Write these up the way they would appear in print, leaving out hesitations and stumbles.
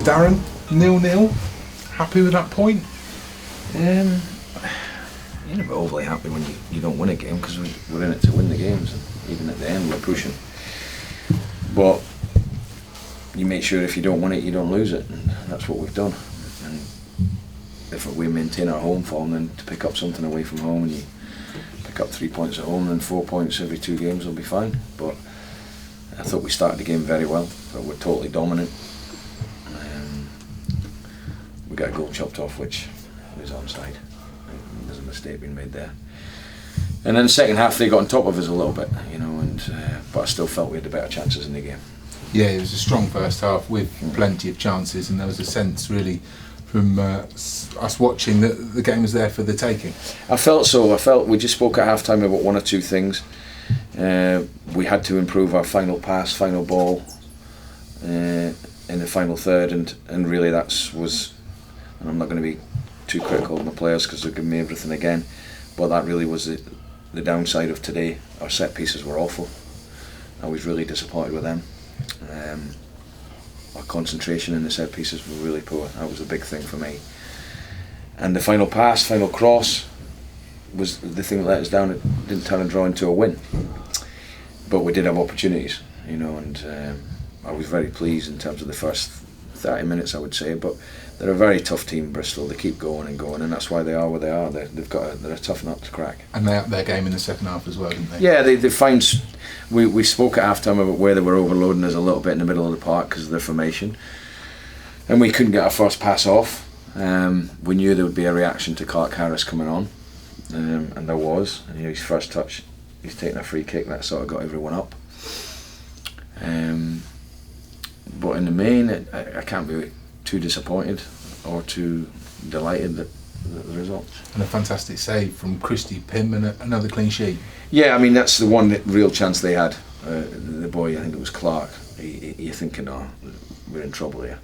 Darren, 0-0. Happy with that point? You're never overly happy when you don't win a game, because we're in it to win the games, and even at the end we're pushing. But you make sure if you don't win it, you don't lose it, and that's what we've done. And if we maintain our home form, then to pick up something away from home, and you pick up 3 points at home, then 4 points every 2 games will be fine. But I thought we started the game very well, but we're totally dominant. We got a goal chopped off, which was onside. There's a mistake being made there. And then the second half they got on top of us a little bit, but I still felt we had the better chances in the game. Yeah, it was a strong first half with plenty of chances, and there was a sense really from us watching that the game was there for the taking. I felt so. We just spoke at half time about 1 or 2 things. We had to improve our final pass, final ball in the final third, and really that was, and I'm not going to be too critical of my players because they're giving me everything again, but that really was the downside of today. Our set pieces were awful. I was really disappointed with them. Our concentration in the set pieces were really poor. That was a big thing for me. And the final pass, final cross was the thing that let us down. It didn't turn and draw into a win, but we did have opportunities, and I was very pleased in terms of the first 30 minutes, I would say. But they're a very tough team, Bristol. They keep going and going, and that's why they are where they are. They're a tough nut to crack. And they upped their game in the second half as well, didn't they? Yeah, they found. We spoke at half time about where they were overloading us a little bit in the middle of the park because of their formation, and we couldn't get our first pass off. We knew there would be a reaction to Clark Harris coming on, and there was. And, his first touch, he's taking a free kick that sort of got everyone up. But in the main, I can't be too disappointed or too delighted at the result. And a fantastic save from Christy Pym and another clean sheet. Yeah, I mean that's the one real chance they had. The boy, I think it was Clark. You're thinking, oh, we're in trouble here,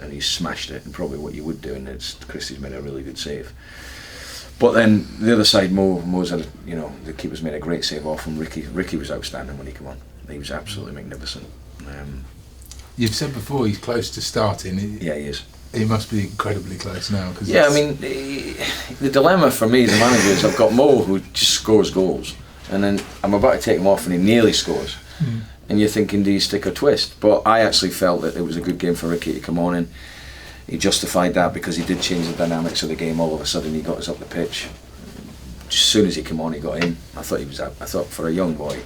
and he smashed it. And probably what you would do, and Christy's made a really good save. But then the other side, Mo's had, the keeper's made a great save off him. Ricky was outstanding when he came on. He was absolutely magnificent. You've said before he's close to starting. Yeah, he is. He must be incredibly close now. Yeah, I mean, the dilemma for me as a manager is I've got Mo who just scores goals, and then I'm about to take him off and he nearly scores. And you're thinking, do you stick or twist? But I actually felt that it was a good game for Ricky to come on in. He justified that because he did change the dynamics of the game. All of a sudden he got us up the pitch. As soon as he came on, he got in. I thought he was out. I thought for a young boy,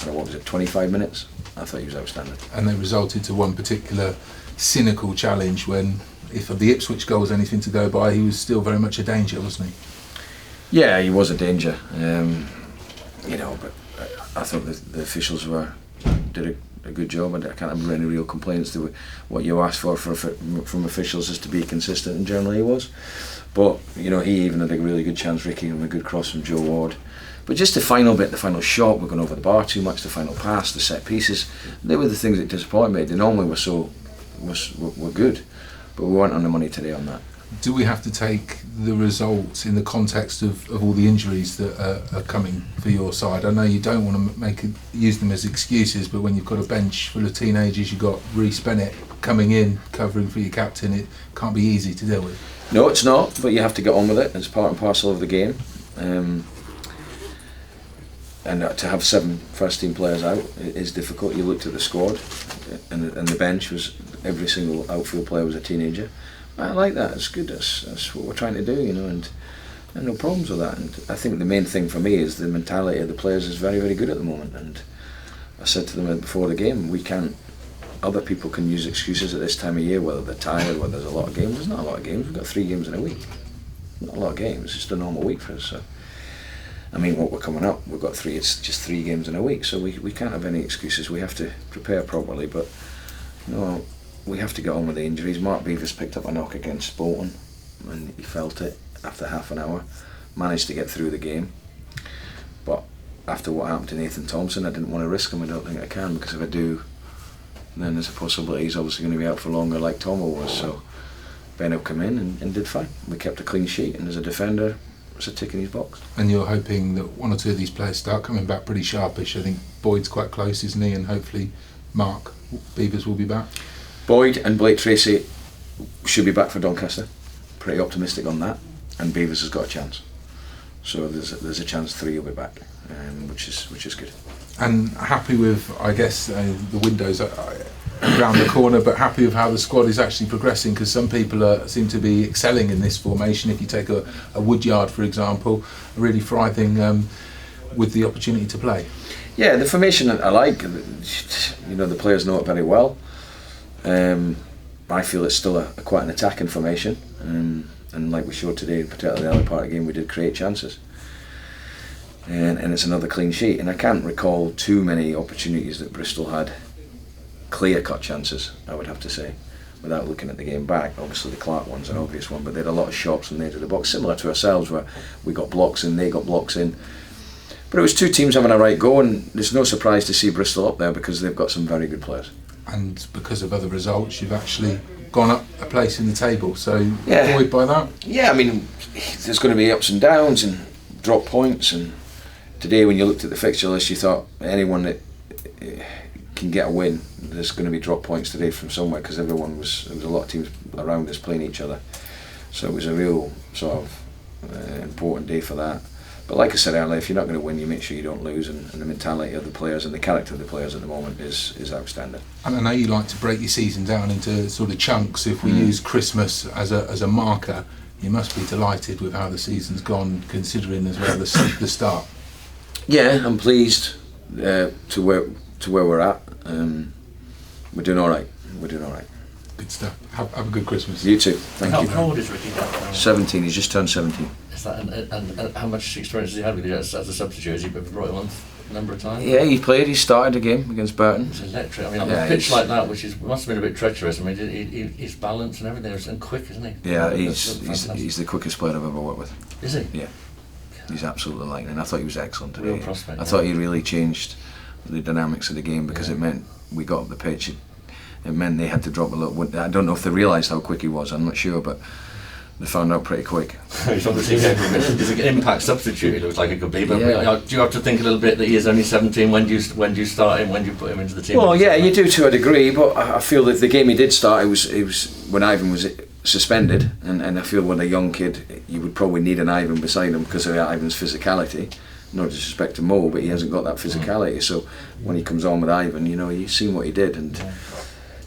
what was it, 25 minutes? I thought he was outstanding. And they resulted to one particular cynical challenge when, if the Ipswich goal was anything to go by, he was still very much a danger, wasn't he? Yeah, he was a danger. But I thought the officials did a good job, and I can't remember any real complaints. What you asked from officials is to be consistent, and generally he was. But he even had a really good chance, Ricky, and a good cross from Joe Ward. But just the final bit, the final shot, we're going over the bar too much. The final pass, the set pieces, they were the things that disappointed me. They normally were good, but we weren't on the money today on that. Do we have to take the results in the context of all the injuries that are coming for your side? I know you don't want to use them as excuses, but when you've got a bench full of teenagers, you've got Rhys Bennett coming in, covering for your captain, it can't be easy to deal with. No, it's not, but you have to get on with it. It's part and parcel of the game. And to have 7 first team players out is difficult. You looked at the squad, and the bench was every single outfield player was a teenager. I like that. It's good. That's what we're trying to do, and no problems with that. And I think the main thing for me is the mentality of the players is very, very good at the moment. And I said to them before the game, other people can use excuses at this time of year, whether they're tired, whether there's a lot of games. There's not a lot of games. We've got 3 games in a week. Not a lot of games. It's just a normal week for us. So. I mean, what we're coming up, we've got 3. It's just 3 games in a week, so we can't have any excuses. We have to prepare properly, but we have to get on with the injuries. Mark Beevers picked up a knock against Bolton, and he felt it after half an hour. Managed to get through the game, but after what happened to Nathan Thompson, I didn't want to risk him. I don't think I can, because if I do, then there's a possibility he's obviously going to be out for longer, like Tomo was. So Ben will come in and did fine. We kept a clean sheet, and as a defender, it's a tick in his box. And you're hoping that 1 or 2 of these players start coming back pretty sharpish. I think Boyd's quite close, isn't he? And hopefully Mark Beevers will be back. Boyd and Blake Tracy should be back for Doncaster. Pretty optimistic on that. And Beavers has got a chance. So there's a chance 3 will be back, which is good. And happy with, I guess, the windows around the corner, but happy with how the squad is actually progressing, because some people seem to be excelling in this formation. If you take a Woodyard, for example, really thriving with the opportunity to play. Yeah, the formation I like. You know, the players know it very well. I feel it's still quite an attacking formation, and like we showed today, particularly the early part of the game, we did create chances. And it's another clean sheet, and I can't recall too many opportunities that Bristol had clear-cut chances, I would have to say, without looking at the game back. Obviously the Clark one's an obvious one, but they had a lot of shots from the edge of the box, similar to ourselves, where we got blocks in, they got blocks in. But it was 2 teams having a right go, and there's no surprise to see Bristol up there, because they've got some very good players. And because of other results, you've actually gone up a place in the table, so Yeah. buoyed by that? Yeah, I mean, there's going to be ups and downs and drop points, and today when you looked at the fixture list, you thought anyone that can get a win, there's going to be drop points today from somewhere, because there was a lot of teams around us playing each other, so it was a real sort of important day for that. But like I said earlier, if you're not going to win, you make sure you don't lose, and the mentality of the players and the character of the players at the moment is outstanding. And I know you like to break your season down into sort of chunks. If we use Christmas as a marker, you must be delighted with how the season's gone, considering as well the start. Yeah, I'm pleased to where we're at. We're doing all right. Good stuff. Have a good Christmas. You too. Thank you. How old is Ricky Gaffer? 17. He's just turned 17. Is that, and how much experience has he had with you as a substitute? Has he brought him on a number of times? Yeah, he started a game against Burton. It's electric. I mean, on Yeah, a pitch he's- like that, which must have been a bit treacherous. I mean, he's balanced and everything, and quick, isn't he? Yeah, That's he's fantastic. the quickest player I've ever worked with. Is he? Yeah, he's absolutely lightning. I thought he was excellent today. Real prospect, I yeah. thought he really changed the dynamics of the game, because it meant we got up the pitch. It meant they had to drop a little. I don't know if they realised how quick he was. I'm not sure, but they found out pretty quick. He's obviously he's an impact substitute. He looks like it could be, but Yeah. do you have to think a little bit that he is only 17? When do you start him? When do you put him into the team? Well, yeah, you do to a degree, but I feel that the game he did start, it was when Ivan was suspended, and I feel when a young kid, you would probably need an Ivan beside him because of Ivan's physicality. No disrespect to Mo, but he hasn't got that physicality. So when he comes on with Ivan, you know, you've seen what he did, and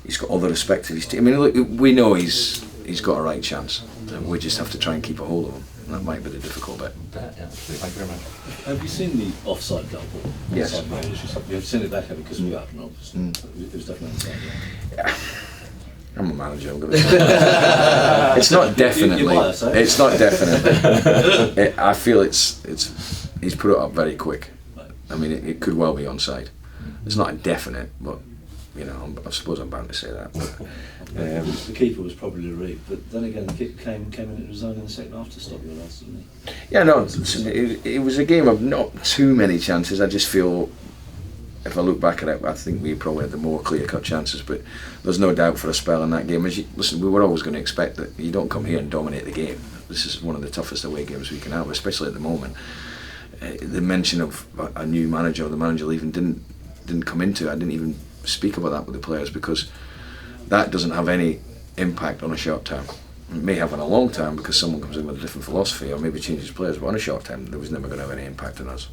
he's got all the respect of his team. I mean, look, we know he's got a right chance. We just have to try and keep a hold of him. And that might be the difficult bit. Yeah, absolutely. Thank you very much. Have you seen the offside goal? Yes. Offside goal, you've seen it that heavy because we happened, obviously. It was definitely inside. Yeah. I'm a manager. I'm gonna say it's not definitely. You might have said. It's not definitely. I feel it's. He's put it up very quick. I mean, it could well be onside. It's not a definite, but you know, I suppose I'm bound to say that. But, The keeper was probably right, but then again, the kick came into his own in the second half to stop your lads, didn't he? yeah, no, it was a game of not too many chances. I just feel, if I look back at it, I think we probably had the more clear-cut chances. But there's no doubt for a spell in that game. Listen, we were always going to expect that you don't come here and dominate the game. This is one of the toughest away games we can have, especially at the moment. The mention of a new manager, or the manager leaving, didn't come into it. I didn't even speak about that with the players, because that doesn't have any impact on a short term. It may have on a long term because someone comes in with a different philosophy or maybe changes players, but on a short term there was never going to have any impact on us.